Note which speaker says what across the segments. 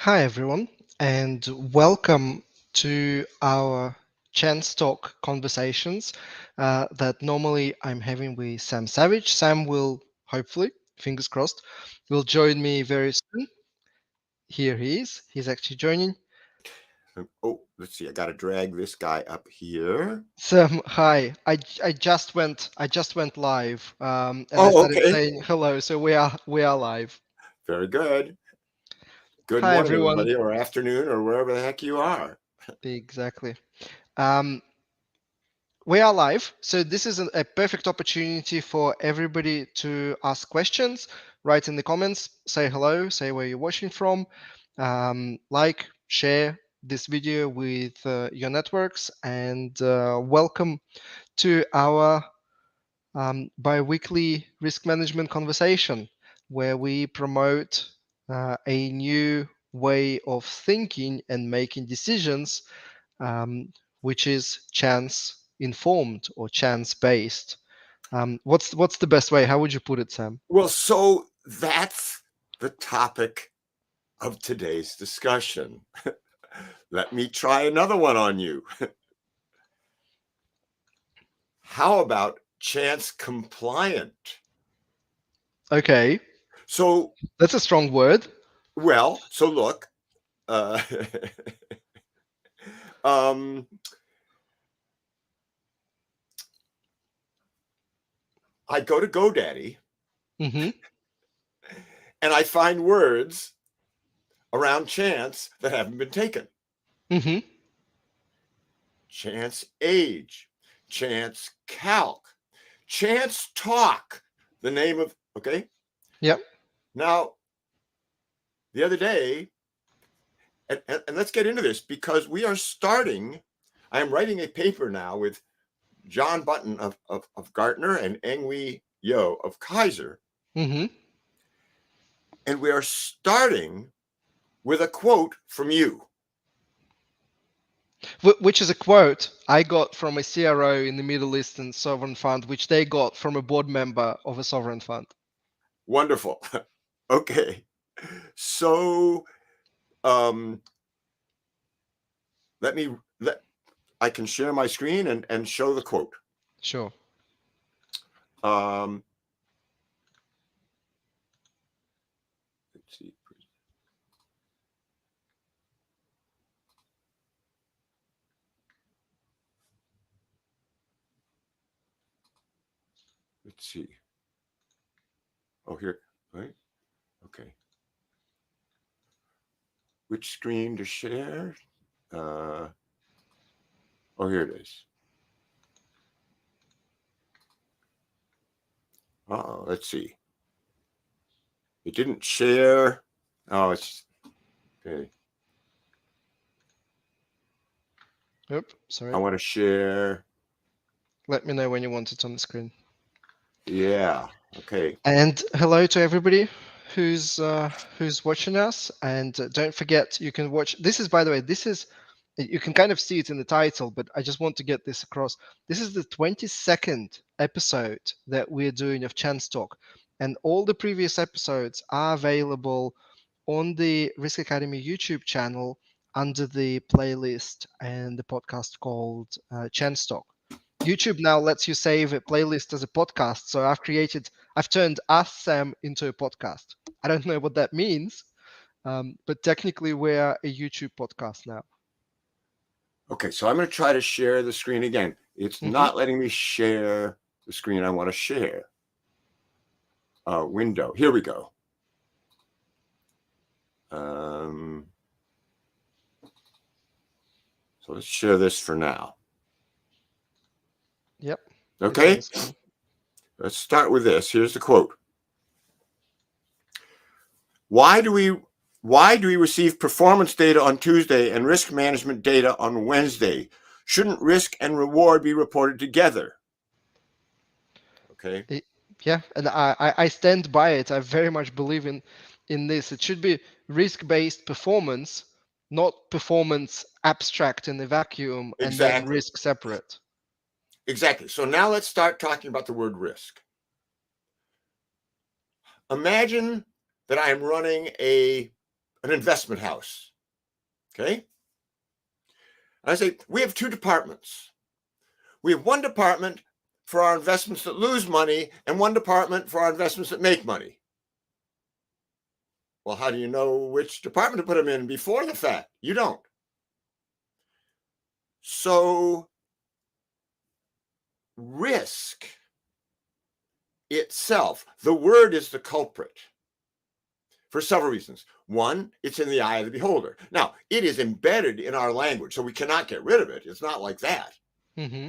Speaker 1: Hi, everyone, and welcome to our ChanceTALK conversations that normally I'm having with Sam Savage. Sam will hopefully, fingers crossed, will join me very soon. Here he is. He's actually joining.
Speaker 2: Oh, let's see. I got to drag this guy up here.
Speaker 1: Sam, hi. I just went live, and I
Speaker 2: Oh,
Speaker 1: started
Speaker 2: okay.
Speaker 1: saying hello. So we are live.
Speaker 2: Very good. Good
Speaker 1: Hi,
Speaker 2: morning,
Speaker 1: everyone.
Speaker 2: everybody, or afternoon, or wherever the heck you are.
Speaker 1: Exactly. Um, We are live, so this is a perfect opportunity for everybody to ask questions. Write in the comments, say hello, say where you're watching from, like, share this video with your networks, and welcome to our bi-weekly risk management conversation, where we promote a new way of thinking and making decisions, um, which is chance informed or chance based. What's the best way? How would you put it, Sam?
Speaker 2: Well, so that's the topic of today's discussion. Let me try another one on you. How about chance compliant?
Speaker 1: Okay,
Speaker 2: So,
Speaker 1: that's a strong word.
Speaker 2: so look, uh, um, I go to GoDaddy
Speaker 1: Mm-hmm.
Speaker 2: and I find words around chance that haven't been taken.
Speaker 1: Mm-hmm.
Speaker 2: Chance age, chance calc, chance talk, the name of, okay.
Speaker 1: Yep.
Speaker 2: Now, the other day, and let's get into this because we are starting. I am writing a paper now with John Button of Gartner and Engwee Yo of Kaiser.
Speaker 1: Mm-hmm.
Speaker 2: And we are starting with a quote from you.
Speaker 1: Which is a quote I got from a CRO in the Middle Eastern sovereign fund, which they got from a board member of a sovereign fund.
Speaker 2: Wonderful. Okay. So um, let I can share my screen and show the quote.
Speaker 1: Sure.
Speaker 2: Um, let's see. Let's see. Oh, here. Right. Okay. Which screen to share? Oh, here it is. Oh, let's see. It didn't share. Oh, it's okay.
Speaker 1: Oops,
Speaker 2: I
Speaker 1: sorry.
Speaker 2: want to share.
Speaker 1: Let me know when you want it on the screen.
Speaker 2: Yeah. Okay.
Speaker 1: And hello to everybody who's watching us. And don't forget, you can watch. This is, by the way, this is you can kind of see it in the title, but I just want to get this across. This is the 22nd episode that we're doing of Chance Talk, and all the previous episodes are available on the Risk Academy YouTube channel under the playlist and the podcast called Chance Talk. YouTube now lets you save a playlist as a podcast. So I've turned Ask Sam into a podcast. I don't know what that means, but technically we're a YouTube podcast now.
Speaker 2: Okay. So I'm going to try to share the screen again. It's
Speaker 1: Hmm.
Speaker 2: not letting me share the screen I want to share. Window. Here we go. Um, so let's share this for now.
Speaker 1: Yep. It's on the
Speaker 2: Okay.
Speaker 1: screen.
Speaker 2: Let's start with this. Here's the quote. Why do we receive performance data on Tuesday and risk management data on Wednesday? Shouldn't risk and reward be reported together? Okay.
Speaker 1: Yeah, and I stand by it. I very much believe in this. It should be risk-based performance, not performance abstract in the vacuum and then
Speaker 2: Exactly.
Speaker 1: risk separate.
Speaker 2: Exactly. So now let's start talking about the word risk. Imagine that I am running a an investment house. Okay. And I say, we have two departments. We have one department for our investments that lose money and one department for our investments that make money. Well, how do you know which department to put them in before the fact? You don't. So risk itself, the word is the culprit for several reasons. One, it's in the eye of the beholder. Now, it is embedded in our language, so we cannot get rid of it. It's not like that.
Speaker 1: Mm-hmm.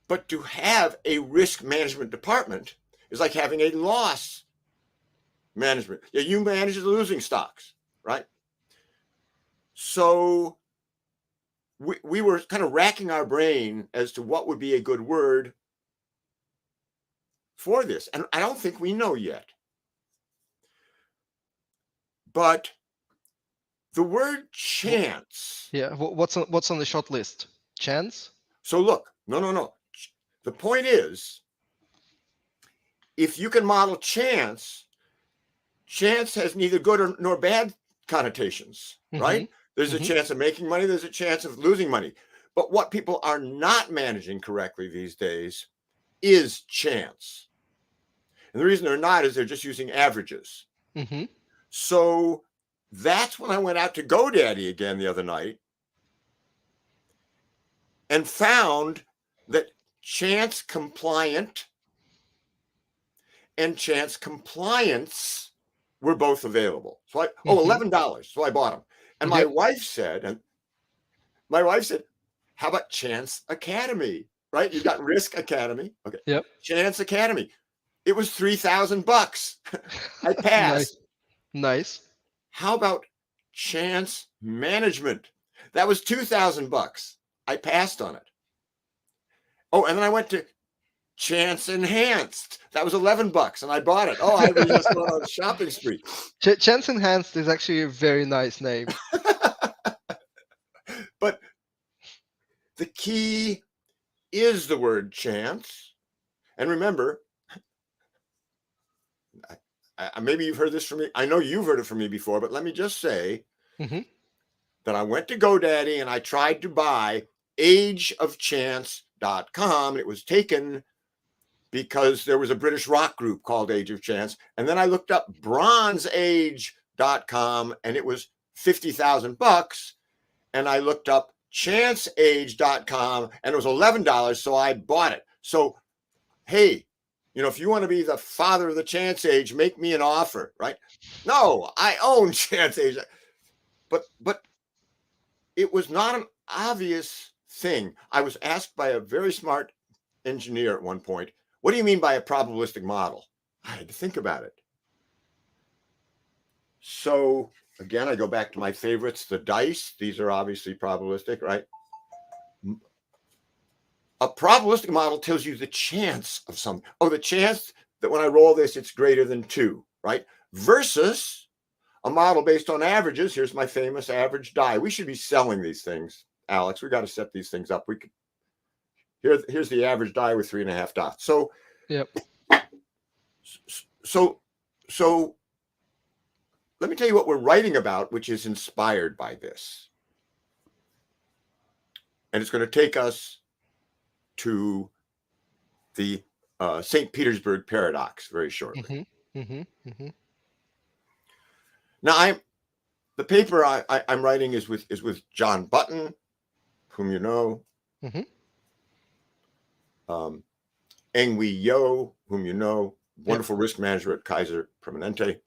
Speaker 2: But to have a risk management department is like having a loss management. Yeah, you manage the losing stocks, right? So we were kind of racking our brain as to what would be a good word for this. And I don't think we know yet. But the word chance.
Speaker 1: Yeah. What's on the short list? Chance?
Speaker 2: So look, no. The point is, if you can model chance, chance has neither good nor bad connotations, right?
Speaker 1: Mm-hmm.
Speaker 2: There's a
Speaker 1: Mm-hmm.
Speaker 2: chance of making money, there's a chance of losing money. But what people are not managing correctly these days is chance. And the reason they're not is they're just using averages.
Speaker 1: Mm-hmm.
Speaker 2: So that's when I went out to GoDaddy again the other night and found that chance compliant and chance compliance were both available. So
Speaker 1: Mm-hmm.
Speaker 2: $11. So I bought them. And
Speaker 1: Yep.
Speaker 2: my wife said, how about Chance Academy? Right? You've got Risk Academy. Okay.
Speaker 1: Yep.
Speaker 2: Chance Academy. It was $3,000. I
Speaker 1: Nice.
Speaker 2: passed.
Speaker 1: Nice.
Speaker 2: How about Chance Management? That was $2,000. I passed on it. Oh, and then I went to Chance Enhanced. That was $11, and I bought it. Oh, I was just going on a shopping spree.
Speaker 1: Chance Enhanced is actually a very nice name.
Speaker 2: But the key is the word chance. And remember, maybe you've heard this from me. I know you've heard it from me before, but let me just say
Speaker 1: Mm-hmm.
Speaker 2: that I went to GoDaddy and I tried to buy ageofchance.com. It was taken because there was a British rock group called Age of Chance. And then I looked up bronzeage.com and it was $50,000. And I looked up chanceage.com and it was $11. So I bought it. So, hey, if you want to be the father of the Chance Age, make me an offer, right? No, I own Chance Age. But it was not an obvious thing. I was asked by a very smart engineer at one point, what do you mean by a probabilistic model? I had to think about it. So again, I go back to my favorites, the dice. These are obviously probabilistic, right? A probabilistic model tells you the chance of something. Oh, the chance that when I roll this, it's greater than 2, right? Versus a model based on averages. Here's my famous average die. We should be selling these things, Alex. We got to set these things up. Here's the average die with 3.5 dots. So,
Speaker 1: Yep.
Speaker 2: so let me tell you what we're writing about, which is inspired by this. And it's going to take us to the St. Petersburg paradox very shortly.
Speaker 1: Mm-hmm. Mm-hmm. Mm-hmm.
Speaker 2: Now, the paper I'm writing is with John Button, whom you know,
Speaker 1: Mm-hmm.
Speaker 2: Engwee Yo, whom you know, wonderful risk manager at Kaiser Permanente.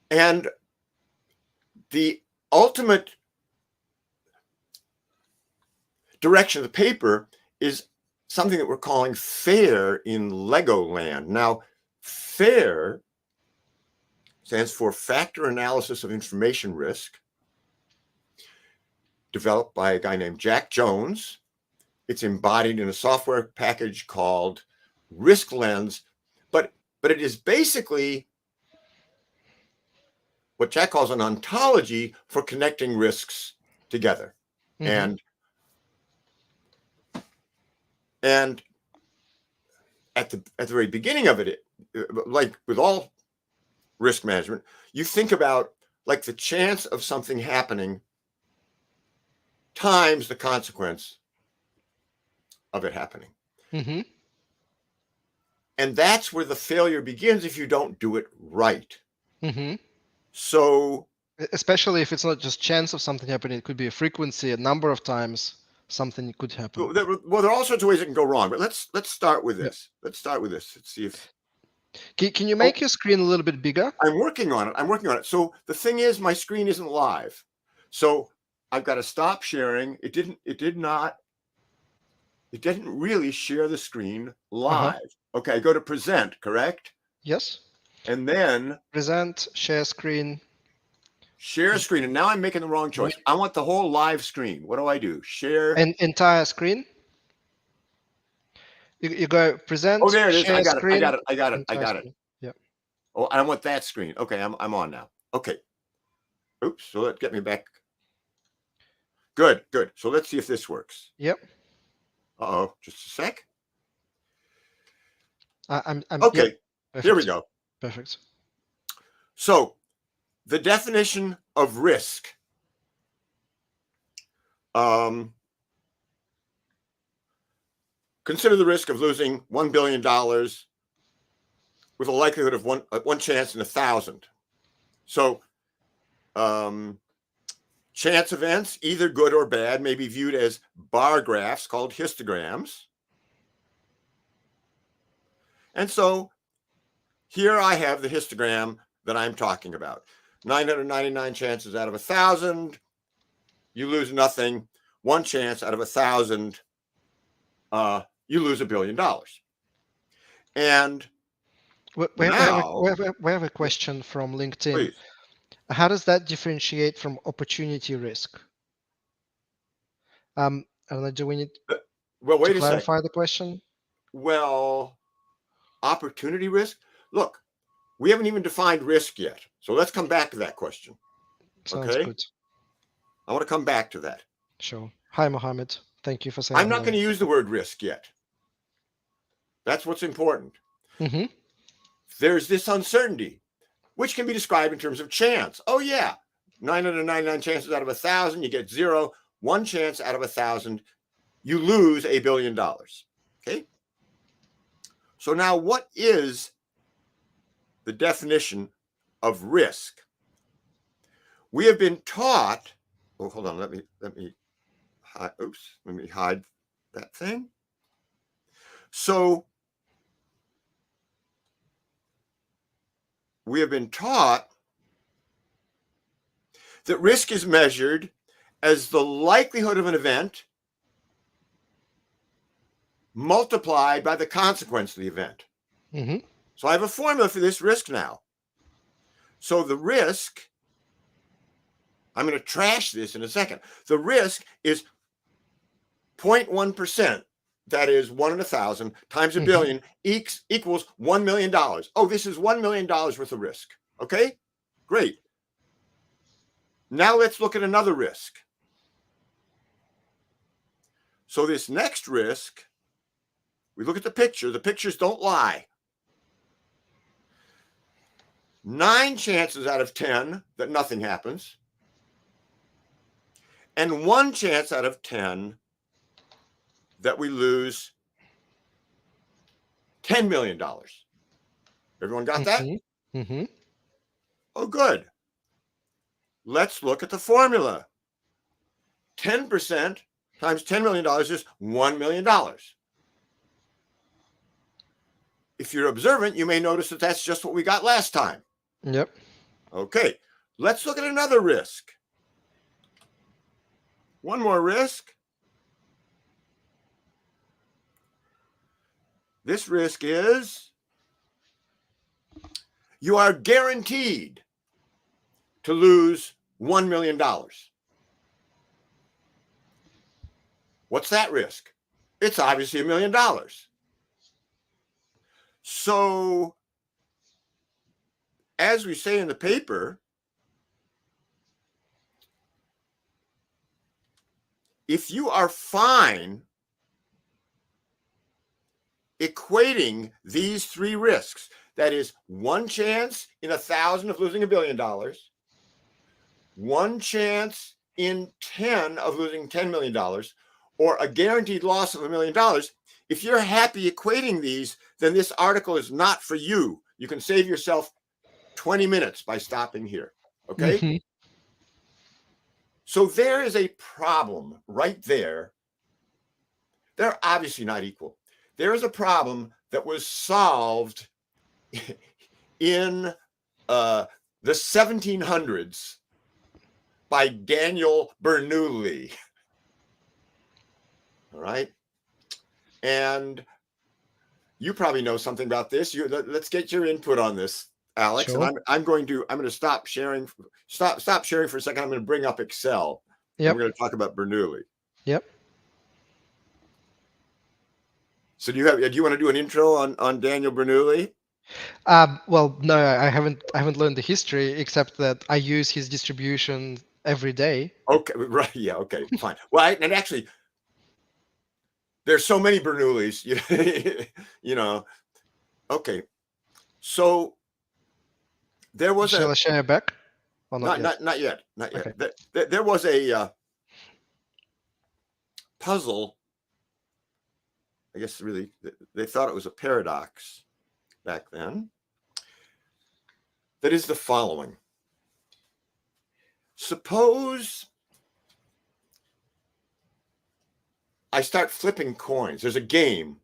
Speaker 2: And the ultimate direction of the paper is something that we're calling FAIR in Legoland. Now, FAIR stands for Factor Analysis of Information Risk, developed by a guy named Jack Jones. It's embodied in a software package called Risk Lens, but it is basically what Jack calls an ontology for connecting risks together.
Speaker 1: Mm-hmm.
Speaker 2: And at the very beginning of it, like with all risk management, you think about like the chance of something happening times the consequence of it happening.
Speaker 1: Mm-hmm.
Speaker 2: And that's where the failure begins if you don't do it right.
Speaker 1: Mm-hmm.
Speaker 2: So,
Speaker 1: Especially if it's not just chance of something happening, it could be a frequency, a number of times something could happen.
Speaker 2: well, there are all sorts of ways it can go wrong, but let's start with
Speaker 1: Yeah.
Speaker 2: this. Let's start with this. Let's see if.
Speaker 1: Can you
Speaker 2: Oh,
Speaker 1: make your screen a little bit bigger?
Speaker 2: I'm working on it. So the thing is, my screen isn't live. So I've got to stop sharing. It didn't really share the screen
Speaker 1: Uh-huh.
Speaker 2: live. Okay, go to present, correct?
Speaker 1: Yes.
Speaker 2: And then
Speaker 1: Present, share screen.
Speaker 2: share screen. And now I'm making the wrong choice. I want the whole live screen. What do I do? Share.
Speaker 1: And entire screen. You go present,
Speaker 2: Oh, there it is. I
Speaker 1: share
Speaker 2: got it. I
Speaker 1: screen,
Speaker 2: got it. I got it. I
Speaker 1: entire
Speaker 2: got it.
Speaker 1: screen. Yeah.
Speaker 2: Oh, I want that screen. Okay, I'm on now. Okay. Oops. So let's get me back. Good. So let's see if this works.
Speaker 1: Yep.
Speaker 2: Uh-oh. Just a sec.
Speaker 1: I'm
Speaker 2: Okay.
Speaker 1: Yep.
Speaker 2: Here we go.
Speaker 1: Perfect.
Speaker 2: So the definition of risk. Consider the risk of losing $1 billion with a likelihood of one chance in 1,000. So chance events, either good or bad, may be viewed as bar graphs called histograms. And so here I have the histogram that I'm talking about. 999 chances out of 1,000, you lose nothing. One chance out of 1,000, you lose $1 billion. And
Speaker 1: We
Speaker 2: now,
Speaker 1: have a question from LinkedIn.
Speaker 2: please.
Speaker 1: How does that differentiate from opportunity risk? I don't know, do we need
Speaker 2: Well,
Speaker 1: to
Speaker 2: wait a second.
Speaker 1: clarify the question?
Speaker 2: Well, opportunity risk? Look, we haven't even defined risk yet. So let's come back to that question.
Speaker 1: Sounds
Speaker 2: Okay?
Speaker 1: good.
Speaker 2: I want to come back to that.
Speaker 1: Sure. Hi, Mohammed. Thank you for saying
Speaker 2: I'm not
Speaker 1: hello.
Speaker 2: going to use the word risk yet. That's what's important.
Speaker 1: Mm-hmm.
Speaker 2: There's this uncertainty, which can be described in terms of chance. Oh, yeah. 999 chances out of 1,000, you get 0. One chance out of 1,000, you lose $1 billion. Okay? So now what is the definition of risk? We have been taught, oh, hold on, let me hide that thing. So we have been taught that risk is measured as the likelihood of an event multiplied by the consequence of the event.
Speaker 1: Mm-hmm.
Speaker 2: So I have a formula for this risk now. So the risk, I'm going to trash this in a second. The risk is 0.1%. That is 1 in 1,000 times a billion equals $1 million. Oh, this is $1 million worth of risk. Okay, great. Now let's look at another risk. So this next risk, we look at the picture. The pictures don't lie. 9 chances out of 10 that nothing happens. And 1 chance out of 10 that we lose $10 million. Everyone got that?
Speaker 1: Mm-hmm.
Speaker 2: Oh, good. Let's look at the formula. 10% times $10 million is $1 million. If you're observant, you may notice that that's just what we got last time.
Speaker 1: Yep.
Speaker 2: Okay, let's look at another risk. One more risk. This risk is you are guaranteed to lose $1 million. What's that risk? It's obviously $1 million. So, as we say in the paper, if you are fine equating these three risks, That is one chance in 1,000 of losing $1 billion, one chance in 10 of losing $10 million, or a guaranteed loss of $1 million. If you're happy equating these, then this article is not for you. You can save yourself 20 minutes by stopping here. Okay?
Speaker 1: Mm-hmm.
Speaker 2: So there is a problem right there. They're obviously not equal. There is a problem that was solved in the 1700s by Daniel Bernoulli. All right. And you probably know something about this. Let's get your input on this, Alex.
Speaker 1: Sure.
Speaker 2: And I'm going to stop sharing. Stop sharing for a second. I'm going to bring up Excel. And
Speaker 1: Yep.
Speaker 2: we're going to talk about Bernoulli.
Speaker 1: Yep.
Speaker 2: So do you want to do an intro on Daniel Bernoulli?
Speaker 1: Well, no, I haven't learned the history except that I use his distribution every day.
Speaker 2: Okay, right. Yeah. Okay. Fine. Well, and actually, there's so many Bernoullis. You know. Okay. So there was
Speaker 1: Shall I share back or not yet?
Speaker 2: not yet.
Speaker 1: Okay.
Speaker 2: There was a puzzle. I guess really they thought it was a paradox back then. That is the following. Suppose I start flipping coins. There's a game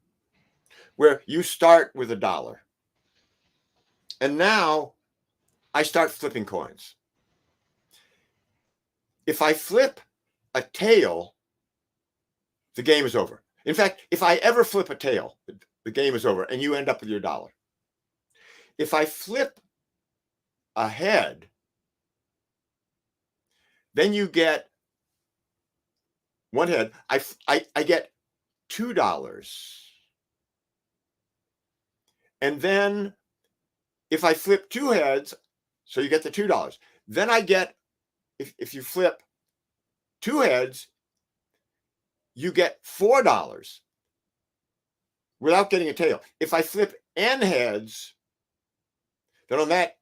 Speaker 2: where you start with $1. And now I start flipping coins. If I flip a tail, the game is over. In fact, if I ever flip a tail, the game is over and you end up with your $1. If I flip a head, then you get one head. I get $2. And then if I flip two heads, so you get the $2. Then I get, if you flip two heads, you get $4 without getting a tail. If I flip n heads, then on that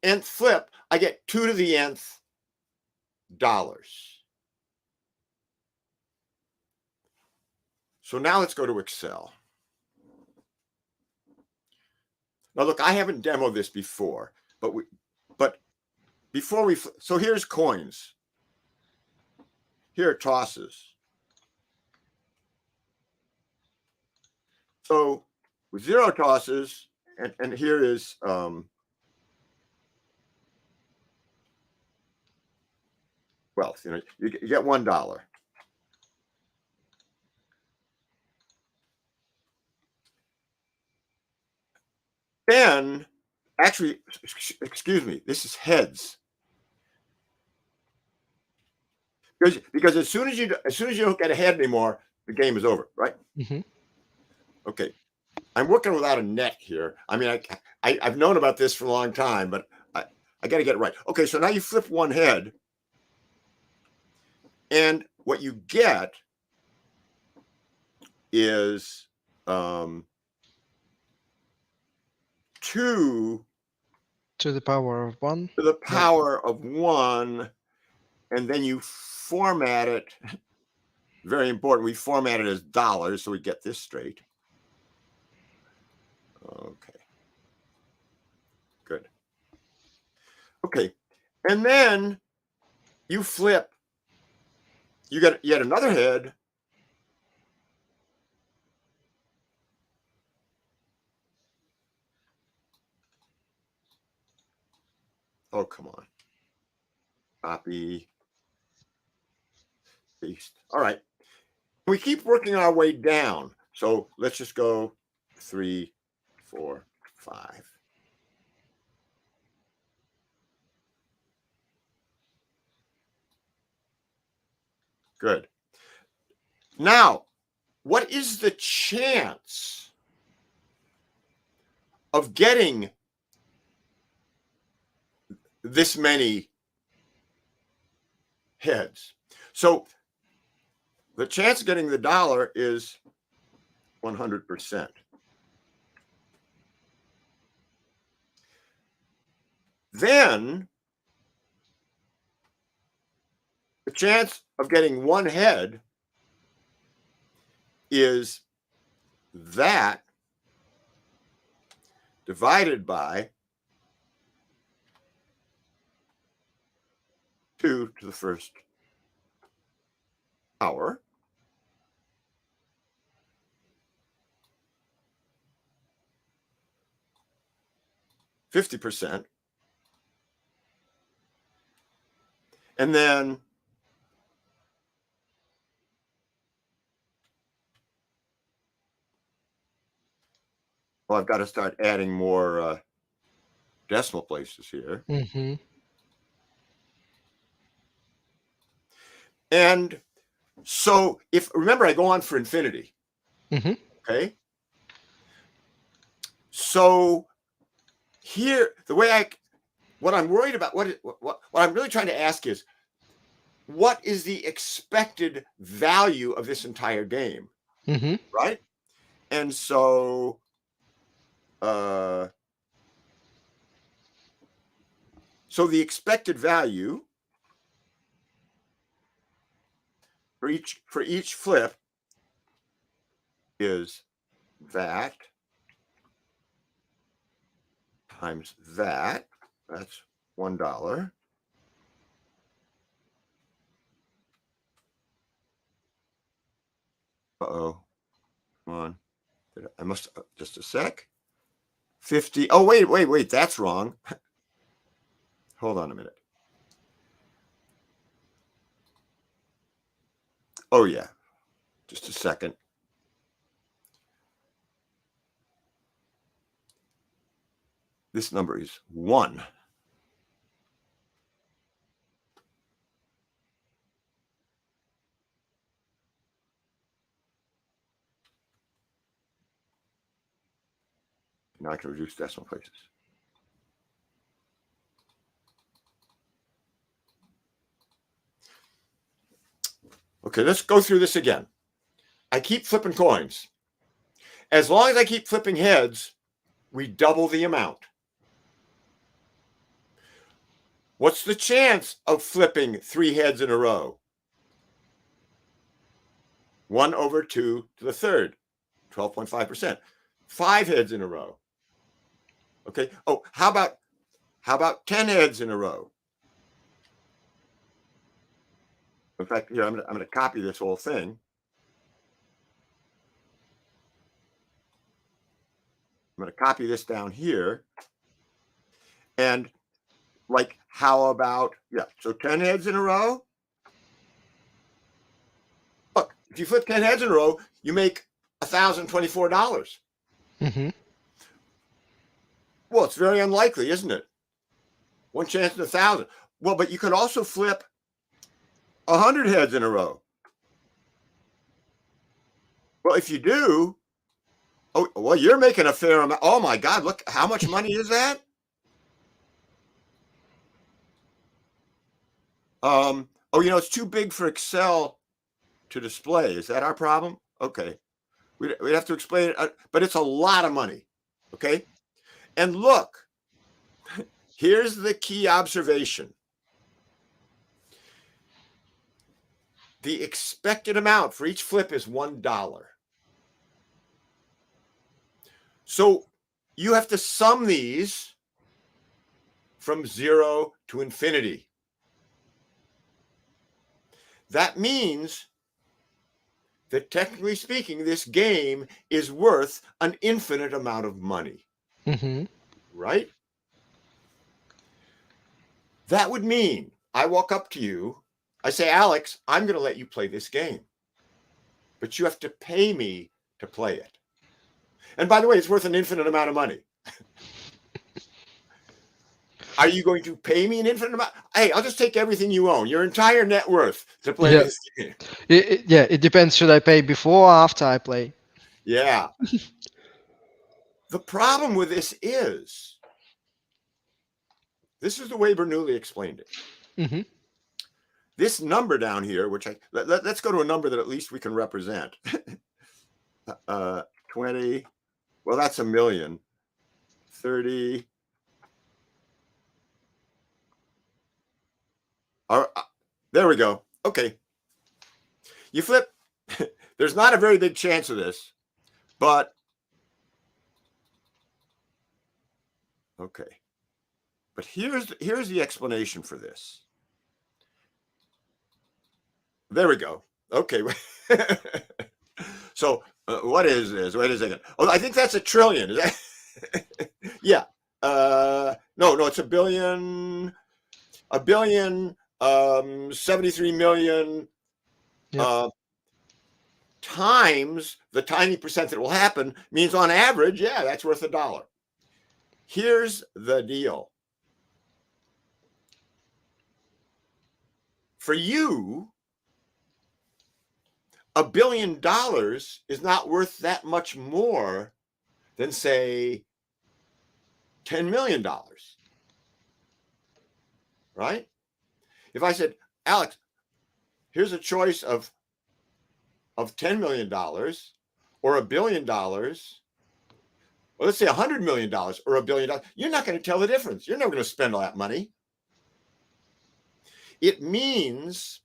Speaker 2: nth flip, I get 2 to the nth dollars. So now let's go to Excel. Now look, I haven't demoed this before, but before we, so here's coins. Here are tosses. So with 0 tosses, and here is wealth. You get $1. Then, actually, excuse me, this is heads. Because as soon as you don't get a head anymore, the game is over, right?
Speaker 1: Mm-hmm.
Speaker 2: Okay. I'm working without a net here. I mean, I've known about this for a long time, but I got to get it right. Okay, so now you flip one head, and what you get is 2
Speaker 1: To the power of 1.
Speaker 2: to the power of 1, and then you format it. Very important. We format it as dollars, so we get this straight. Okay. Good. Okay. And then you flip. You get yet another head. Oh, come on. Copy. Paste. All right. We keep working our way down. So let's just go 3, 4, 5. Good. Now, what is the chance of getting this many heads? So the chance of getting the $1 is 100%. then the chance of getting one head is that divided by 2 to the first power. %50. And then well, I've got to start adding more decimal places here.
Speaker 1: Mm-hmm.
Speaker 2: And so remember, I go on for infinity.
Speaker 1: Mm-hmm.
Speaker 2: Okay. So here, what I'm worried about, what I'm really trying to ask is, what is the expected value of this entire game?
Speaker 1: Mm-hmm.
Speaker 2: Right? And so the expected value for each flip is that times that. That's $1. Uh-oh. Come on. I must just a sec. 50. Oh, wait. That's wrong. Hold on a minute. Oh, yeah. Just a second. This number is 1. Now I can reduce decimal places. Okay, let's go through this again. I keep flipping coins. As long as I keep flipping heads, we double the amount. What's the chance of flipping 3 heads in a row? 1 over 2 to the third, 12.5%. 5 heads in a row. Okay. Oh, how about 10 heads in a row? In fact, here I'm going to copy this whole thing. I'm going to copy this down here. And like, how about, so 10 heads in a row? Look, if you flip 10 heads in a row, you make $1,024.
Speaker 1: Mm-hmm.
Speaker 2: Well, it's very unlikely, isn't it? 1 chance in 1,000. Well, but you could also flip 100 heads in a row. Well, if you do, oh, well, you're making a fair amount. Oh my God, look, how much money is that? Oh, it's too big for Excel to display. Is that our problem? Okay. We'd have to explain it, but it's a lot of money. Okay. And look, here's the key observation. The expected amount for each flip is $1. So you have to sum these from 0 to infinity. That means that, technically speaking, this game is worth an infinite amount of money.
Speaker 1: Mm-hmm.
Speaker 2: Right? That would mean I walk up to you, I say, Alex, I'm going to let you play this game, but you have to pay me to play it. And by the way, it's worth an infinite amount of money. Are you going to pay me an infinite amount? Hey, I'll just take everything you own, your entire net worth, to play this game.
Speaker 1: It depends. Should I pay before or after I play?
Speaker 2: Yeah. The problem with this is the way Bernoulli explained it.
Speaker 1: Mm-hmm.
Speaker 2: This number down here, which let's go to a number that at least we can represent. 20, well, that's 1 million. 30, There we go. Okay. You flip. There's not a very big chance of this, but okay. But here's the explanation for this. There we go. Okay. So what is this? Wait a second. Oh, I think that's a trillion. Is that? Yeah. No, it's a billion. 73 million
Speaker 1: Yep.
Speaker 2: Times the tiny percent that will happen means on average, yeah, that's worth $1. Here's the deal. For you, $1 billion is not worth that much more than, say, $10 million. Right? If I said, Alex, here's a choice of $10 million or $1 billion, or let's say $100 million or $1 billion, you're not going to tell the difference. You're never going to spend all that money. It means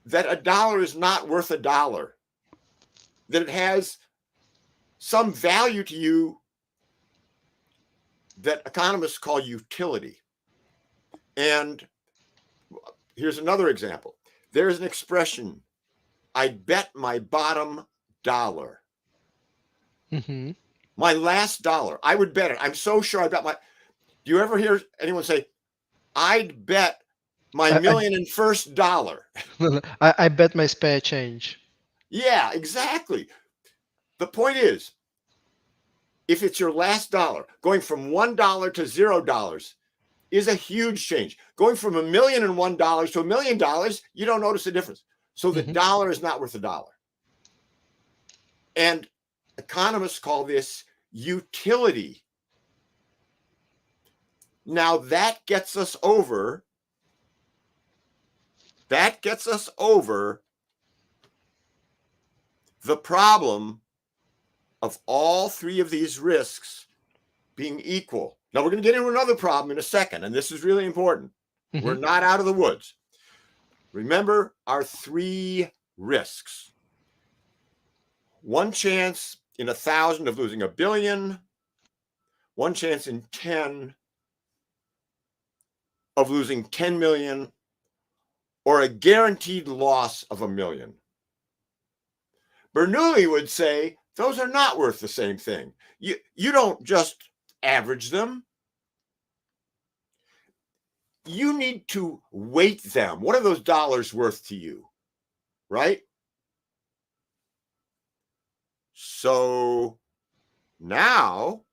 Speaker 2: that $1 is not worth $1, that it has some value to you that economists call utility. And here's another example. There's an expression, I bet my bottom dollar.
Speaker 1: Mm-hmm.
Speaker 2: My last dollar. I would bet it. I'm so sure I bet my. Do you ever hear anyone say, I'd bet my million and first dollar?
Speaker 1: I bet my spare change.
Speaker 2: Yeah, exactly. The point is, if it's your last dollar, going from $1 to $0 is a huge change. Going from $1,001 to $1 million, you don't notice the difference. So the dollar is not worth $1. And economists call this utility. Now that gets us over the problem of all three of these risks being equal. Now we're going to get into another problem in a second, and this is really important. We're not out of the woods. Remember our three risks. One chance in 1,000 of losing $1 billion, one chance in 10 of losing 10 million, or a guaranteed loss of $1 million. Bernoulli would say those are not worth the same thing. You don't just average them. You need to weight them. What are those dollars worth to you, right? So now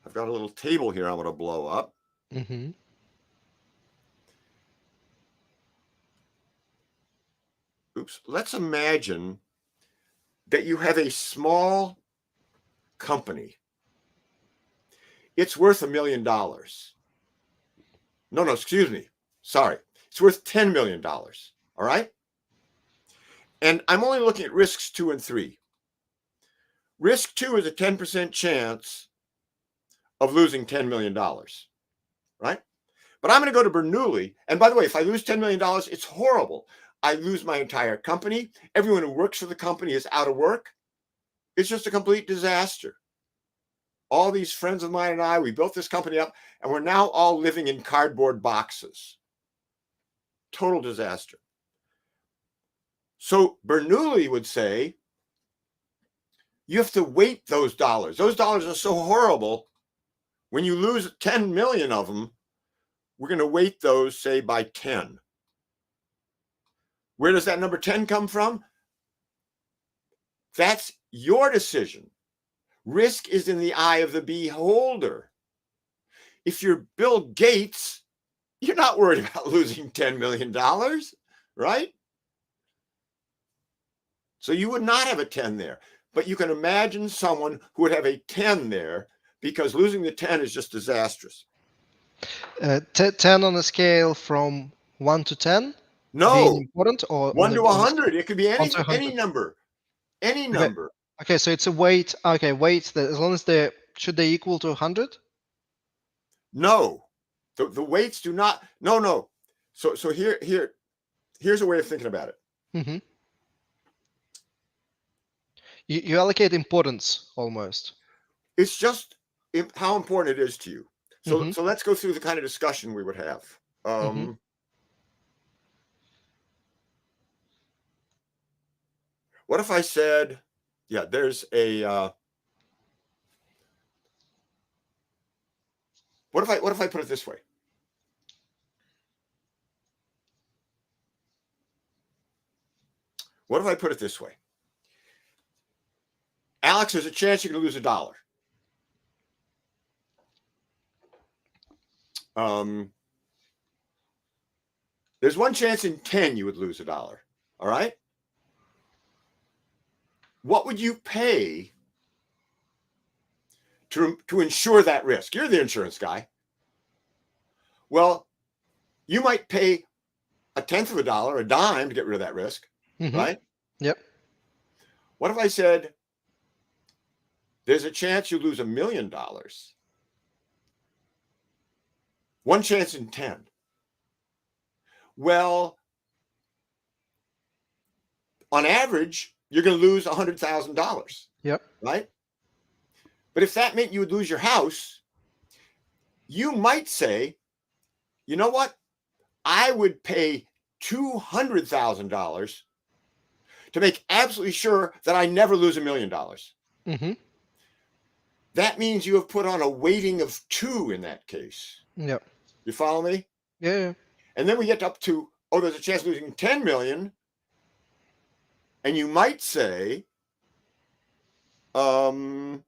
Speaker 2: I've got a little table here I'm going to blow up.
Speaker 1: Mm-hmm.
Speaker 2: Oops. Let's imagine that you have a small company. It's worth $1 million. No, excuse me. Sorry. It's worth $10 million. All right. And I'm only looking at risks 2 and 3. Risk 2 is a 10% chance of losing $10 million. Right. But I'm going to go to Bernoulli. And by the way, if I lose $10 million, it's horrible. I lose my entire company. Everyone who works for the company is out of work. It's just a complete disaster. All these friends of mine and I, we built this company up, and we're now all living in cardboard boxes. Total disaster. So Bernoulli would say, you have to weight those dollars. Those dollars are so horrible. When you lose 10 million of them, we're going to weight those, say, by 10. Where does that number 10 come from? That's your decision. Risk is in the eye of the beholder. If you're Bill Gates, you're not worried about losing $10 million, right? So you would not have a 10 there. But you can imagine someone who would have a 10 there because losing the 10 is just disastrous.
Speaker 1: 10 on a scale from 1 to 10 being
Speaker 2: No,
Speaker 1: important, or
Speaker 2: 1 to
Speaker 1: on
Speaker 2: 100. It could be
Speaker 1: 1 to
Speaker 2: any
Speaker 1: 100?
Speaker 2: number. Any
Speaker 1: Okay.
Speaker 2: number.
Speaker 1: Okay, so it's a weight. Okay, weights that as long as should they equal to 100?
Speaker 2: No, the weights do not. No. So here's a way of thinking about it.
Speaker 1: Hmm. You allocate importance almost.
Speaker 2: It's just how important it is to you. So
Speaker 1: Hmm.
Speaker 2: so let's go through the kind of discussion we would have.
Speaker 1: Hmm.
Speaker 2: What if I said, yeah, there's a what if I put it this way? What if I put it this way? Alex, there's a chance you're going to lose $1. There's one chance in 10 you would lose $1. All right. What would you pay to insure that risk? You're the insurance guy. Well, you might pay a tenth of a dollar, a dime to get rid of that risk,
Speaker 1: Hmm.
Speaker 2: right?
Speaker 1: Yep.
Speaker 2: What if I said there's a chance you lose $1 million? One chance in 10. Well, on average, you're going to lose $100,000,
Speaker 1: Yep.
Speaker 2: right? But if that meant you would lose your house, you might say, you know what? I would pay $200,000 to make absolutely sure that I never lose $1 million.
Speaker 1: Hmm.
Speaker 2: That means you have put on a weighting of 2 in that case.
Speaker 1: Yep.
Speaker 2: You follow me?
Speaker 1: Yeah.
Speaker 2: And then we get up to, oh, there's a chance of losing 10 million. And you might say, and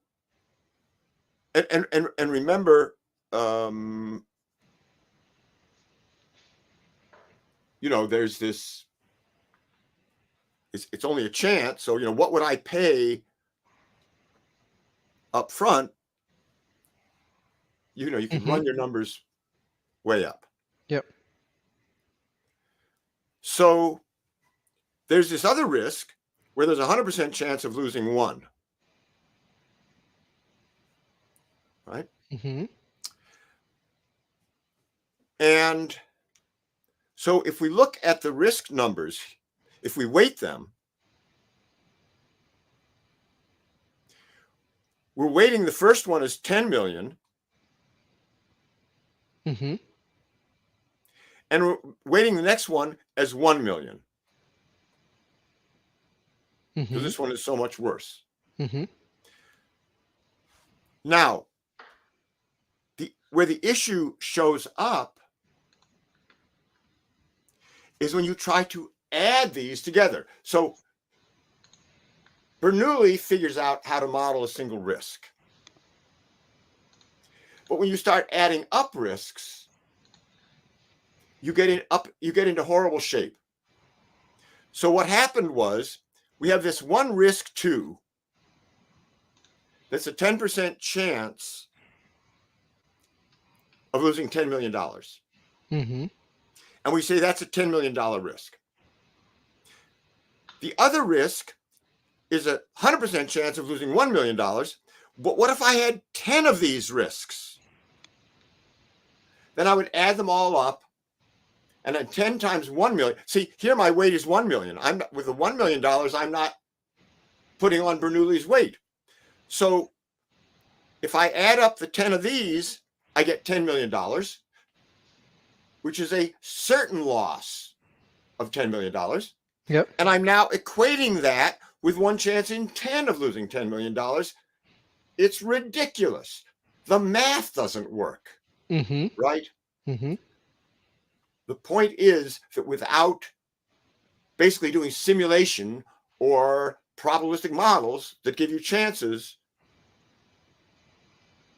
Speaker 2: remember, there's this, it's only a chance. So, what would I pay up front? You can
Speaker 1: Hmm.
Speaker 2: run your numbers way up.
Speaker 1: Yep.
Speaker 2: So there's this other risk where there's a 100% chance of losing 1. Right?
Speaker 1: Hmm.
Speaker 2: And so if we look at the risk numbers, if we weight them, we're weighting the first one as 10 million.
Speaker 1: Hmm.
Speaker 2: And we're weighting the next one as 1 million. Because this one is so much worse.
Speaker 1: Hmm.
Speaker 2: Now, where the issue shows up is when you try to add these together. So Bernoulli figures out how to model a single risk. But when you start adding up risks, you get into horrible shape. So what happened was we have this one risk 2 that's a 10% chance of losing $10 million.
Speaker 1: Hmm.
Speaker 2: And we say that's a $10 million risk. The other risk is a 100% chance of losing $1 million. But what if I had 10 of these risks? Then I would add them all up. And then 10 times 1 million. See, here my weight is 1 million. With the $1 million, I'm not putting on Bernoulli's weight. So if I add up the 10 of these, I get $10 million, which is a certain loss of $10 million.
Speaker 1: Yep.
Speaker 2: And I'm now equating that with one chance in 10 of losing $10 million. It's ridiculous. The math doesn't work,
Speaker 1: Hmm.
Speaker 2: right?
Speaker 1: Hmm.
Speaker 2: The point is that without basically doing simulation or probabilistic models that give you chances,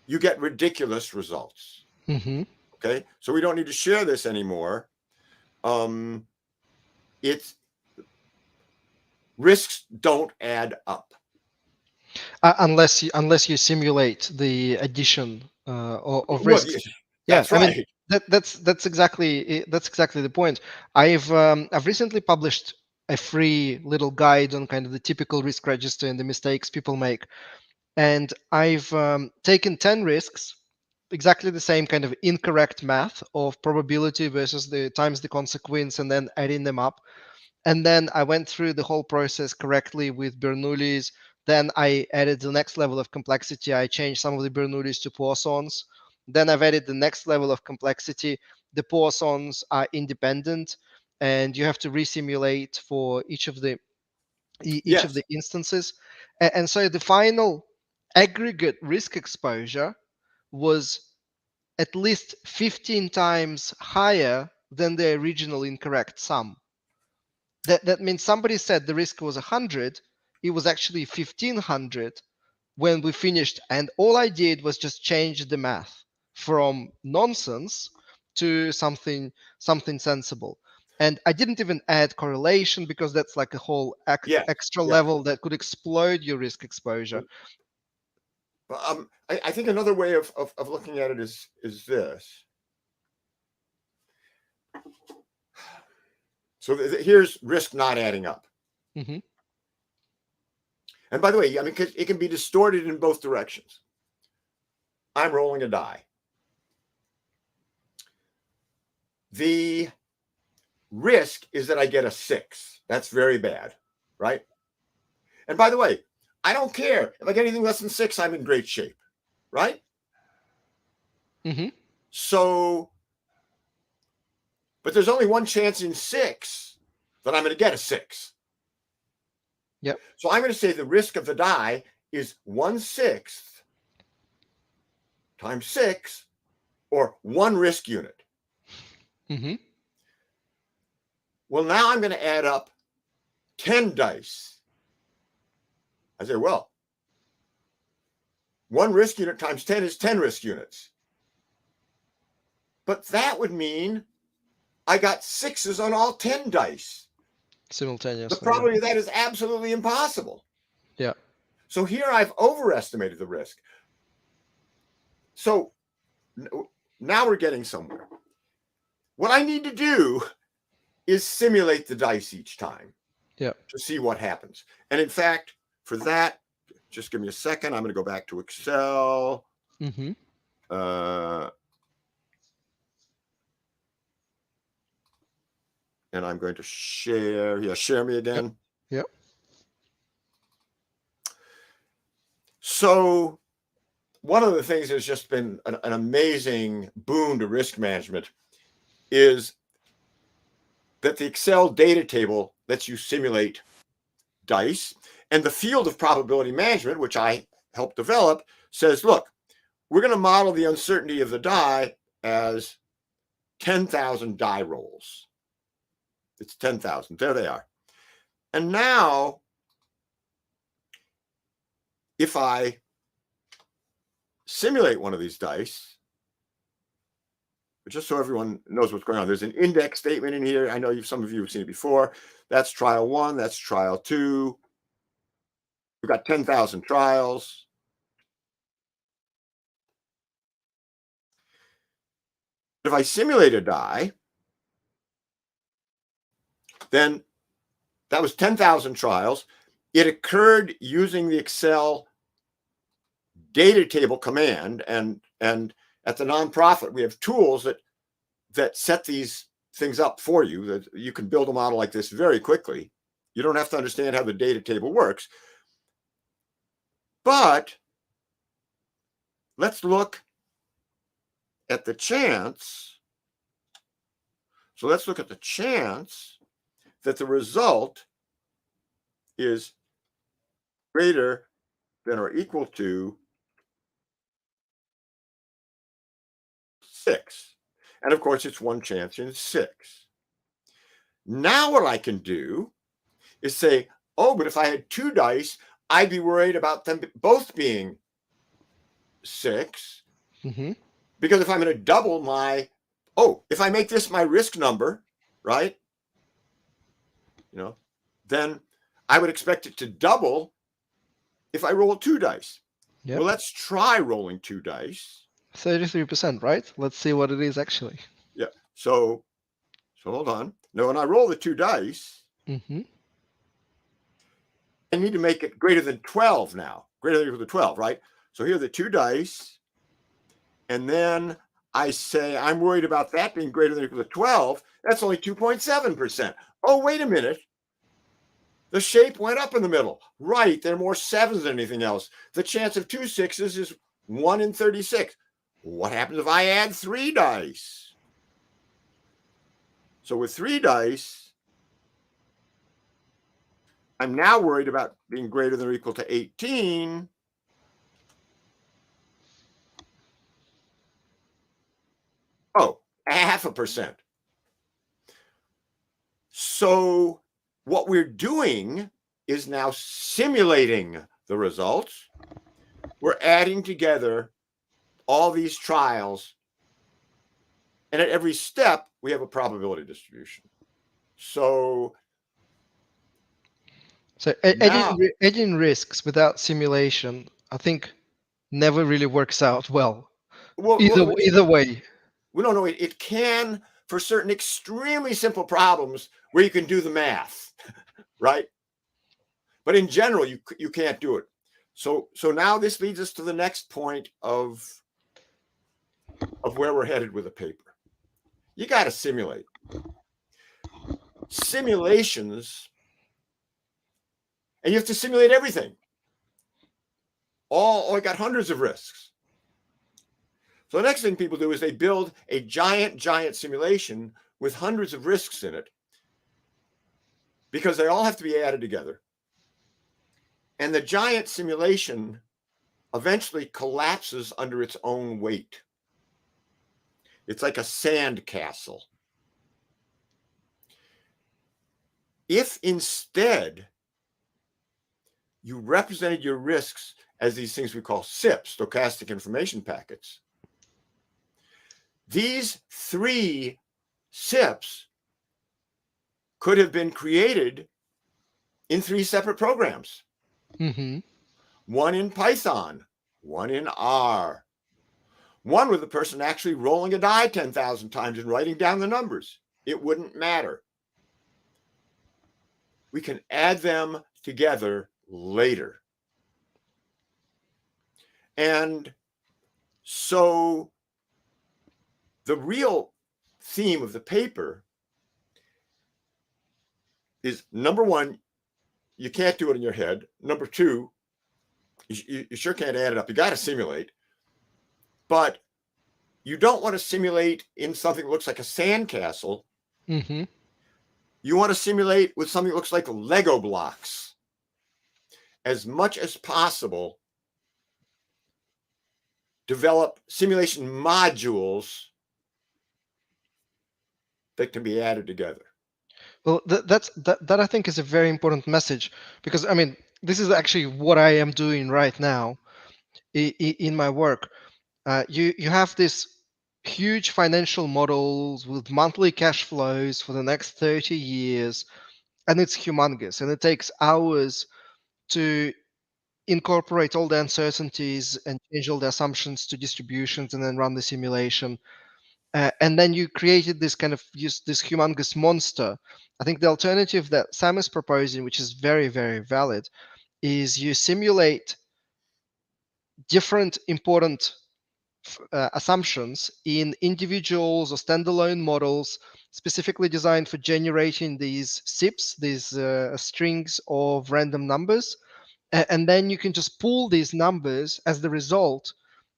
Speaker 2: you get ridiculous results.
Speaker 1: Hmm.
Speaker 2: Okay, so we don't need to share this anymore. It's risks don't add up
Speaker 1: Unless you simulate the addition of
Speaker 2: well,
Speaker 1: risks. Yeah,
Speaker 2: that's
Speaker 1: I mean
Speaker 2: right.
Speaker 1: that's exactly the point. I've recently published a free little guide on kind of the typical risk register and the mistakes people make, and I've taken 10 risks exactly the same kind of incorrect math of probability versus the times the consequence and then adding them up. And then I went through the whole process correctly with Bernoulli's. Then I added the next level of complexity. I changed some of the Bernoulli's to Poissons. Then I've added the next level of complexity. The Poissons are independent, and you have to resimulate for each of
Speaker 2: Yes.
Speaker 1: the instances. And so the final aggregate risk exposure was at least 15 times higher than the original incorrect sum. That means somebody said the risk was 100, it was actually 1500 when we finished, and all I did was just change the math from nonsense to something sensible. And I didn't even add correlation because that's like a whole
Speaker 2: Yes.
Speaker 1: extra
Speaker 2: Yeah.
Speaker 1: level that could explode your risk exposure.
Speaker 2: But I think another way of looking at it is this. So here's risk not adding up.
Speaker 1: Mm-hmm.
Speaker 2: And by the way, I mean, it can be distorted in both directions. I'm rolling a die. The risk is that I get a 6. That's very bad, right? And by the way, I don't care. If I get anything less than 6, I'm in great shape, right?
Speaker 1: Mm-hmm.
Speaker 2: So, but there's only one chance in 6 that I'm going to get a 6.
Speaker 1: Yep.
Speaker 2: So I'm going to say the risk of the die is 1/6 times 6, or 1 risk unit.
Speaker 1: Mm-hmm.
Speaker 2: Well, now I'm going to add up 10 dice. I say, well, 1 risk unit times 10 is 10 risk units. But that would mean I got 6s on all 10 dice. The
Speaker 1: Simultaneously.
Speaker 2: probability of that is absolutely impossible.
Speaker 1: Yeah.
Speaker 2: So here I've overestimated the risk. So now we're getting somewhere. What I need to do is simulate the dice each time.
Speaker 1: Yeah.
Speaker 2: To see what happens. And in fact, for that, just give me a second. I'm going to go back to Excel.
Speaker 1: Mm-hmm.
Speaker 2: And I'm going to share. Yeah, share me again.
Speaker 1: Yep.
Speaker 2: So one of the things that's just been an amazing boon to risk management is that the Excel data table lets you simulate dice. And the field of probability management, which I helped develop, says, look, we're going to model the uncertainty of the die as 10,000 die rolls. It's 10,000. There they are. And now, if I simulate one of these dice, just so everyone knows what's going on, there's an index statement in here. I know some of you have seen it before. That's trial 1. That's trial 2. We've got 10,000 trials. If I simulate a die, then that was 10,000 trials. It occurred using the Excel data table command, and at the nonprofit, we have tools that set these things up for you, that you can build a model like this very quickly. You don't have to understand how the data table works. But let's look at the chance. So let's look at the chance that the result is greater than or equal to 6. And of course, it's one chance in 6. Now what I can do is say, oh, but if I had 2 dice, I'd be worried about them both being 6.
Speaker 1: Mm-hmm.
Speaker 2: Because if I'm going to double my, if I make this my risk number, right? Then I would expect it to double if I roll 2 dice.
Speaker 1: Yep.
Speaker 2: Well, let's try rolling 2 dice.
Speaker 1: 33%, right? Let's see what it is actually.
Speaker 2: Yeah. So hold on. Now, when I roll the 2 dice,
Speaker 1: Mm-hmm.
Speaker 2: I need to make it greater than 12 now. Greater than or equal to 12, right? So here are the 2 dice. And then I say, I'm worried about that being greater than or equal to 12. That's only 2.7%. Oh, wait a minute. The shape went up in the middle. Right, there are more sevens than anything else. The chance of 2 sixes is 1 in 36. What happens if I add 3 dice? So with 3 dice, I'm now worried about being greater than or equal to 18. Oh, 0.5%. So what we're doing is now simulating the results. We're adding together all these trials, and at every step, we have a probability distribution. So now,
Speaker 1: edging risks without simulation, I think, never really works out well. Either way.
Speaker 2: we don't know. It can for certain extremely simple problems where you can do the math, right? But in general, you can't do it. So now this leads us to the next point of where we're headed with a paper. You got to simulate. Simulations, and you have to simulate everything. I got hundreds of risks. So the next thing people do is they build a giant simulation with hundreds of risks in it because they all have to be added together. And the giant simulation eventually collapses under its own weight. It's like a sand castle. If instead you represented your risks as these things we call SIPs, stochastic information packets, these 3 SIPs could have been created in 3 separate programs.
Speaker 1: Mm-hmm.
Speaker 2: One in Python, one in R, one with the person actually rolling a die 10,000 times and writing down the numbers. It wouldn't matter. We can add them together later. And so the real theme of the paper is, number one, you can't do it in your head. Number two, you sure can't add it up. You got to simulate. But you don't want to simulate in something that looks like a sandcastle.
Speaker 1: Mm-hmm.
Speaker 2: You want to simulate with something that looks like Lego blocks. As much as possible, develop simulation modules that can be added together.
Speaker 1: Well, that I think is a very important message, because I mean, this is actually what I am doing right now in my work. You have this huge financial models with monthly cash flows for the next 30 years, and it's humongous, and it takes hours to incorporate all the uncertainties and change all the assumptions to distributions and then run the simulation. And then you created this kind of this humongous monster. I think the alternative that Sam is proposing, which is very, very valid, is you simulate different important assumptions in individuals or standalone models specifically designed for generating these SIPs, these strings of random numbers. And then you can just pull these numbers as the result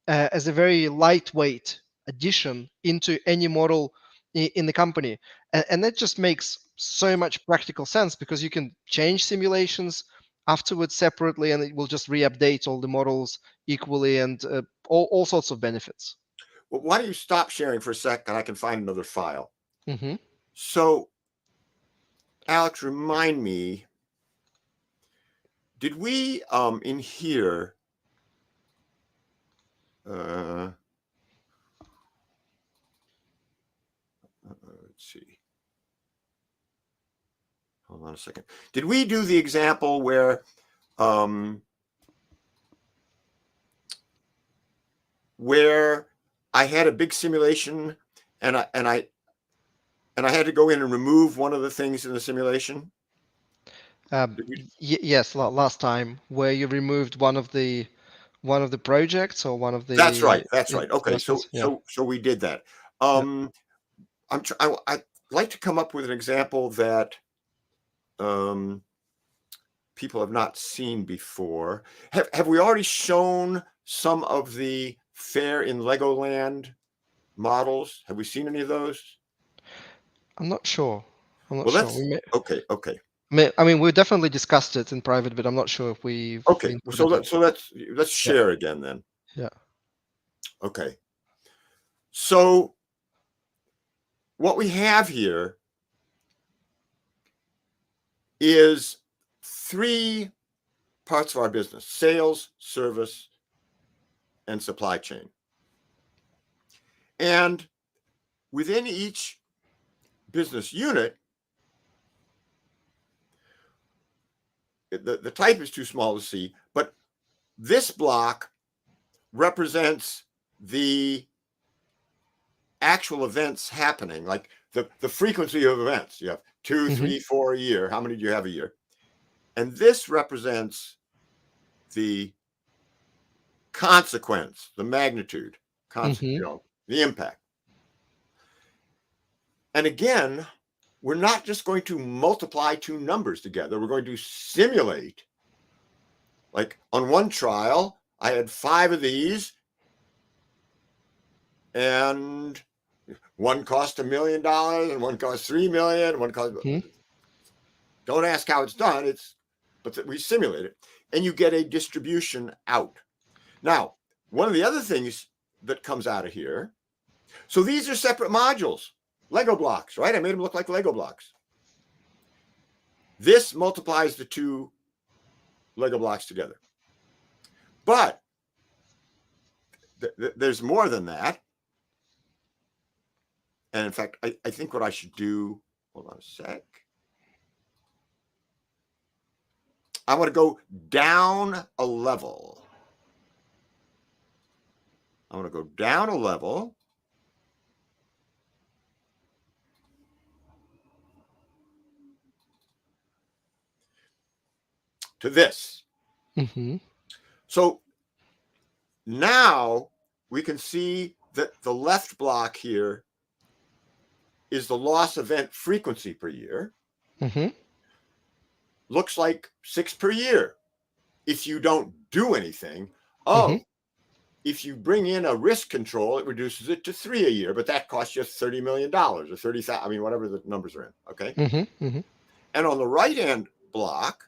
Speaker 1: as a very lightweight addition into any model in the company. And that just makes so much practical sense, because you can change simulations afterwards separately, and it will just re-update all the models equally, and all sorts of benefits.
Speaker 2: Well, why don't you stop sharing for a sec and I can find another file.
Speaker 1: Mm-hmm.
Speaker 2: So, Alex, remind me, did we in here let's see. Hold on a second. Did we do the example where I had a big simulation and I had to go in and remove one of the things in the simulation?
Speaker 1: Yes, last time, where you removed one of the one of the projects or one of
Speaker 2: That's
Speaker 1: the
Speaker 2: right. That's right. Okay. So
Speaker 1: investments? Yeah.
Speaker 2: so so we did that.
Speaker 1: Yeah.
Speaker 2: I'd like to come up with an example that um, people have not seen before. Have we already shown some of the Fair in Legoland models? Have we seen any of those?
Speaker 1: I'm not sure. I'm not
Speaker 2: Well,
Speaker 1: sure.
Speaker 2: let's okay.
Speaker 1: I mean, we definitely discussed it in private, but I'm not sure if we've
Speaker 2: Okay. Well, so
Speaker 1: included it.
Speaker 2: let's
Speaker 1: Yeah.
Speaker 2: share again then.
Speaker 1: Yeah.
Speaker 2: Okay. So what we have here is three parts of our business: sales, service, and supply chain. And within each business unit, the type is too small to see, but this block represents the actual events happening, like the frequency of events. You have 2,
Speaker 1: Mm-hmm.
Speaker 2: 3, 4 a year. How many do you have a year? And this represents the consequence, the magnitude,
Speaker 1: Mm-hmm.
Speaker 2: the impact. And again, we're not just going to multiply two numbers together. We're going to simulate. Like on one trial, I had 5 of these, and one cost $1 million, and one cost 3 million. One cost.
Speaker 1: Mm-hmm.
Speaker 2: Don't ask how it's done. But we simulate it, and you get a distribution out. Now, one of the other things that comes out of here. So these are separate modules, Lego blocks, right? I made them look like Lego blocks. This multiplies the two Lego blocks together. But there's more than that. And in fact, I think what I should do, hold on a sec. I want to go down a level. I want to go down a level. To this.
Speaker 1: Mm-hmm.
Speaker 2: So now we can see that the left block here is the loss event frequency per year.
Speaker 1: Mm-hmm.
Speaker 2: Looks like 6 per year if you don't do anything.
Speaker 1: Mm-hmm.
Speaker 2: If you bring in a risk control, it reduces it to 3 a year, but that costs you $30 million or 30,000, I mean, whatever the numbers are in. Okay.
Speaker 1: Mm-hmm. Mm-hmm.
Speaker 2: And on the right hand block,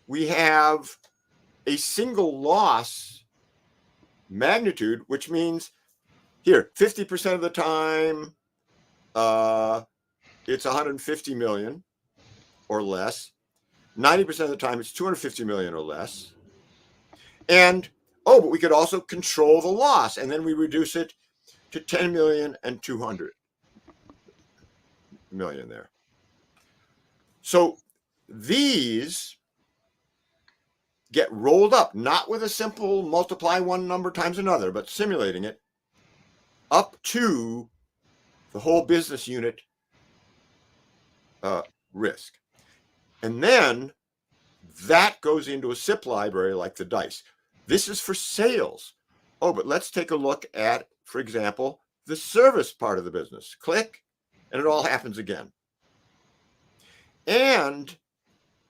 Speaker 2: we have a single loss magnitude, which means here, 50% of the time, it's 150 million or less. 90% of the time, it's 250 million or less. And but we could also control the loss, and then we reduce it to 10 million and 200 million there. So these get rolled up, not with a simple multiply one number times another, but simulating it up to the whole business unit risk. And then that goes into a SIP library like the dice. This is for sales. But let's take a look at, for example, the service part of the business. Click, and it all happens again. And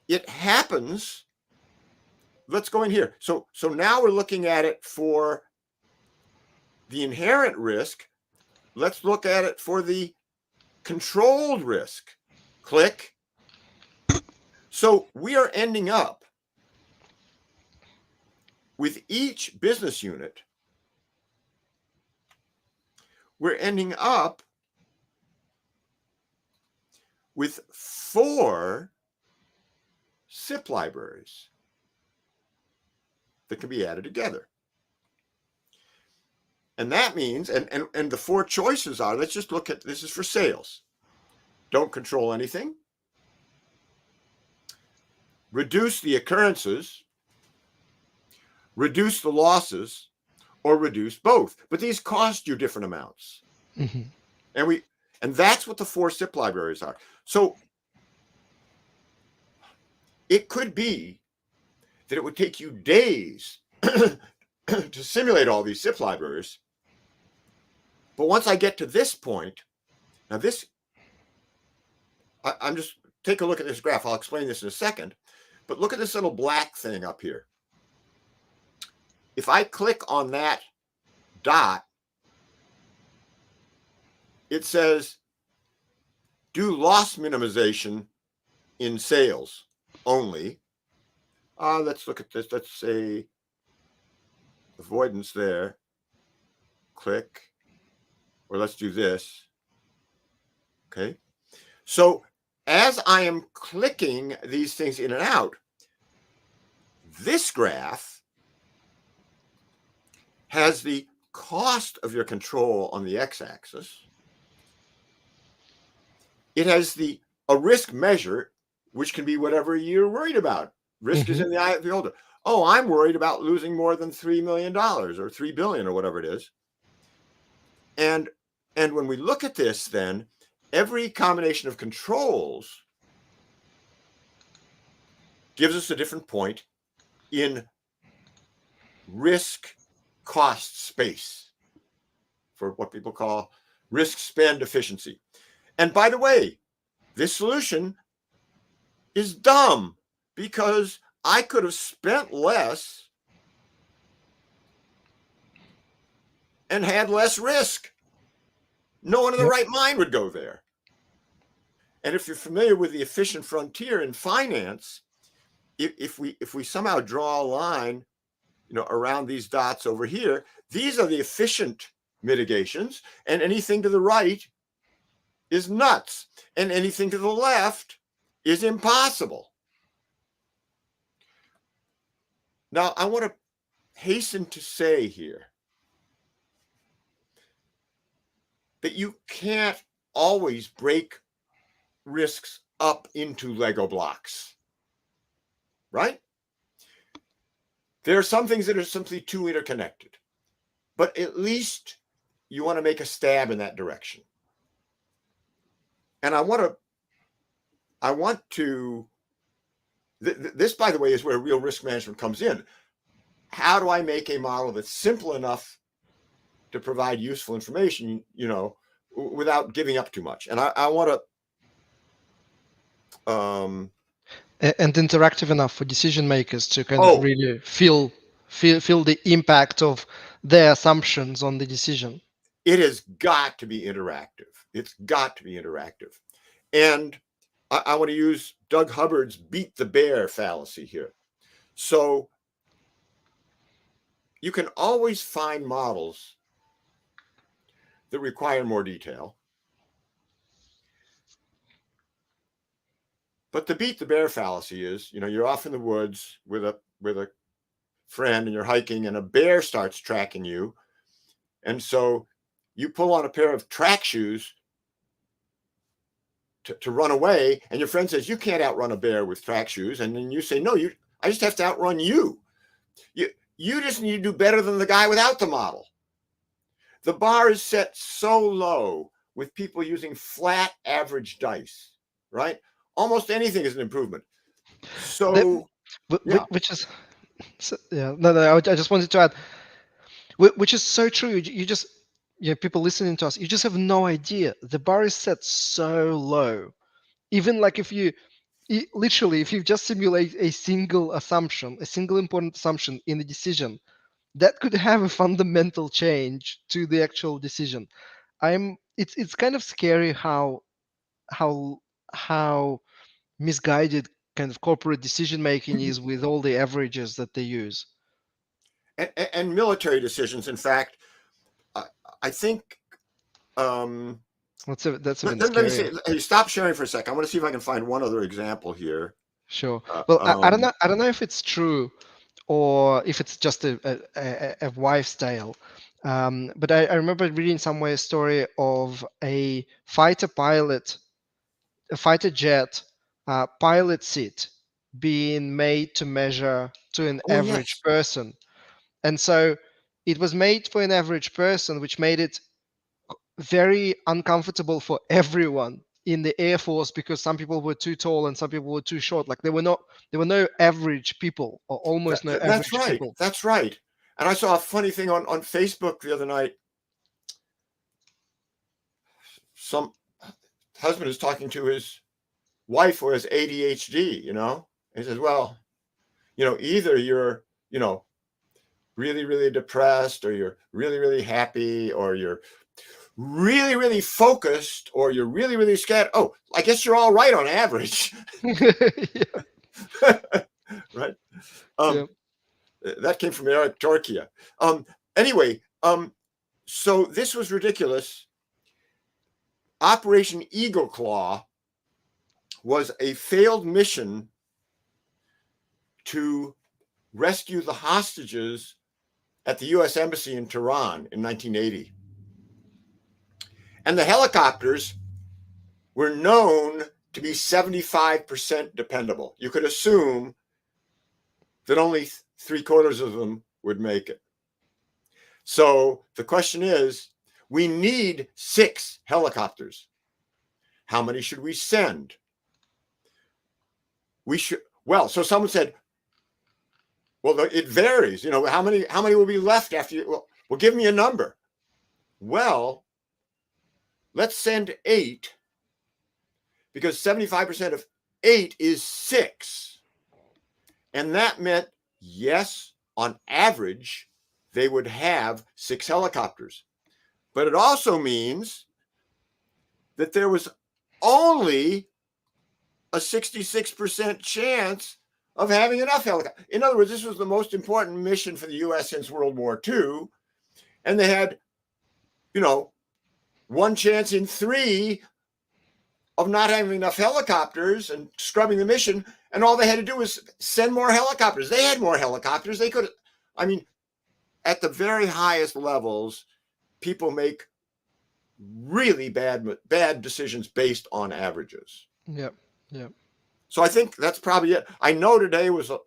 Speaker 2: it happens. Let's go in here. So now we're looking at it for the inherent risk. Let's look at it for the controlled risk. Click. So we are ending up with each business unit. We're ending up with 4 SIP libraries that can be added together. And that means, and the 4 choices are, let's just look at, this is for sales. Don't control anything. Reduce the occurrences. Reduce the losses, or reduce both. But these cost you different amounts.
Speaker 1: Mm-hmm.
Speaker 2: And that's what the 4 SIP libraries are. So it could be that it would take you days to simulate all these zip libraries. But once I get to this point, now this, I'm just, take a look at this graph. I'll explain this in a second. But look at this little black thing up here. If I click on that dot, it says do loss minimization in sales only. Let's look at this. Let's say avoidance there. Click. Or let's do this. Okay. So as I am clicking these things in and out, this graph has the cost of your control on the x-axis. It has a risk measure, which can be whatever you're worried about. Risk is in the eye of the beholder. Oh, I'm worried about losing more than $3 million or 3 billion or whatever it is. And when we look at this, then every combination of controls gives us a different point in risk cost space for what people call risk spend efficiency. And by the way, this solution is dumb because I could have spent less and had less risk. No one in the right mind would go there. And if you're familiar with the efficient frontier in finance, if we somehow draw a line, around these dots over here, these are the efficient mitigations, and anything to the right is nuts, and anything to the left is impossible. Now, I want to hasten to say here that you can't always break risks up into Lego blocks, right? There are some things that are simply too interconnected, but at least you want to make a stab in that direction. And I want to, this, by the way, is where real risk management comes in. How do I make a model that's simple enough to provide useful information, without giving up too much? And I want to,
Speaker 1: and interactive enough for decision makers to kind of really feel the impact of their assumptions on the decision.
Speaker 2: It has got to be interactive. It's got to be interactive. And I want to use Doug Hubbard's beat the bear fallacy here. So you can always find models that require more detail. But the beat the bear fallacy is, you're off in the woods with a friend and you're hiking and a bear starts tracking you. And so you pull on a pair of track shoes to run away, and your friend says, you can't outrun a bear with track shoes. And then you say, no, I just have to outrun you. You just need to do better than the guy without the model. The bar is set so low with people using flat average dice, right? Almost anything is an improvement. So,
Speaker 1: which is, no, I just wanted to add, which is so true. You just, people listening to us, you just have no idea. The bar is set so low. Even like if you just simulate a single assumption, a single important assumption in a decision, that could have a fundamental change to the actual decision. It's kind of scary how misguided kind of corporate decision making is with all the averages that they use.
Speaker 2: And military decisions, in fact, I think.
Speaker 1: That's even
Speaker 2: let me say, hey, stop sharing for a second. I want to see if I can find one other example here.
Speaker 1: Sure. Well, I don't know. I don't know if it's true, or if it's just a wives' tale. But I remember reading somewhere a story of a fighter pilot, a fighter jet pilot seat being made to measure to an average person. And so it was made for an average person, which made it very uncomfortable for everyone, in the Air Force because some people were too tall and some people were too short. Like there were no average people, or almost no
Speaker 2: That's
Speaker 1: average
Speaker 2: right.
Speaker 1: people.
Speaker 2: That's right. And I saw a funny thing on Facebook the other night. Some husband is talking to his wife who has ADHD, he says, well, either you're, really, really depressed, or you're really, really happy, or you're really, really focused, or you're really, really scared. Oh, I guess you're all right on average.
Speaker 1: Yeah.
Speaker 2: Right.
Speaker 1: Yeah.
Speaker 2: That came from Eric Torquia. Anyway, so this was ridiculous. Operation Eagle Claw was a failed mission to rescue the hostages at the U.S. Embassy in Tehran in 1980. And the helicopters were known to be 75% dependable. You could assume that only 3/4 of them would make it. So the question is, we need 6 helicopters. How many should we send? So someone said, well, it varies. How many will be left after you? Well, give me a number. Well, let's send 8, because 75% of 8 is 6. And that meant, yes, on average, they would have 6 helicopters. But it also means that there was only a 66% chance of having enough helicopters. In other words, this was the most important mission for the U.S. since World War II. And they had, one chance in 3 of not having enough helicopters and scrubbing the mission. And all they had to do was send more helicopters. They had more helicopters. They could, at the very highest levels, people make really bad decisions based on averages.
Speaker 1: Yeah. Yeah.
Speaker 2: So I think that's probably it. I know today was a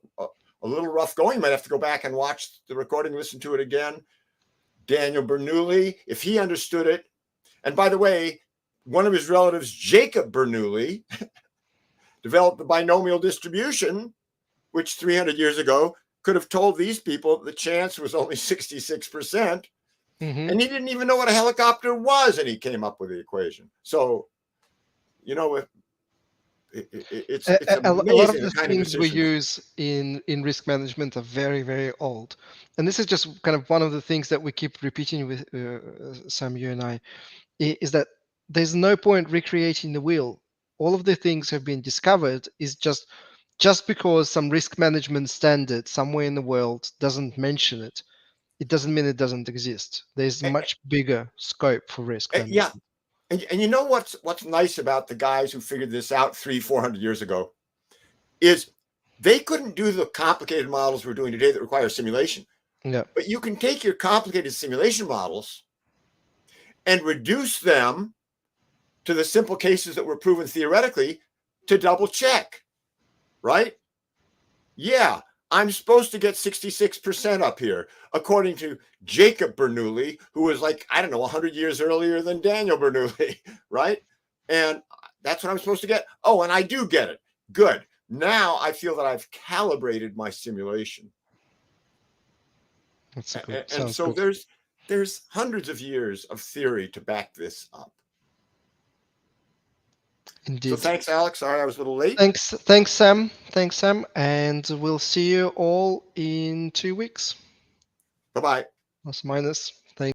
Speaker 2: little rough going. You might have to go back and watch the recording, listen to it again. Daniel Bernoulli, if he understood it. And by the way, one of his relatives, Jacob Bernoulli, developed the binomial distribution, which 300 years ago could have told these people the chance was only 66%.
Speaker 1: Mm-hmm.
Speaker 2: And he didn't even know what a helicopter was, and he came up with the equation. So, it's
Speaker 1: A lot of
Speaker 2: amazing the
Speaker 1: the
Speaker 2: kind of
Speaker 1: things we
Speaker 2: decisions.
Speaker 1: use in risk management are very, very old. And this is just kind of one of the things that we keep repeating with Sam, you and I, is that there's no point recreating the wheel. All of the things have been discovered is just because some risk management standard somewhere in the world doesn't mention it, it doesn't mean it doesn't exist. There's much bigger scope for risk
Speaker 2: Yeah,
Speaker 1: management.
Speaker 2: and you know what's nice about the guys who figured this out 300-400 years ago is they couldn't do the complicated models we're doing today that require simulation.
Speaker 1: Yeah.
Speaker 2: But you can take your complicated simulation models and reduce them to the simple cases that were proven theoretically to double check, right? Yeah, I'm supposed to get 66% up here, according to Jacob Bernoulli, who was 100 years earlier than Daniel Bernoulli, right? And that's what I'm supposed to get. Oh, and I do get it. Good. Now I feel that I've calibrated my simulation.
Speaker 1: That's a good.
Speaker 2: And
Speaker 1: Sounds
Speaker 2: so
Speaker 1: good.
Speaker 2: there's hundreds of years of theory to back this up. So
Speaker 1: Indeed.
Speaker 2: thanks, Alex. Sorry I was a little late.
Speaker 1: Thanks, Sam. Thanks, Sam. And we'll see you all in 2 weeks.
Speaker 2: Bye-bye.
Speaker 1: Plus minus.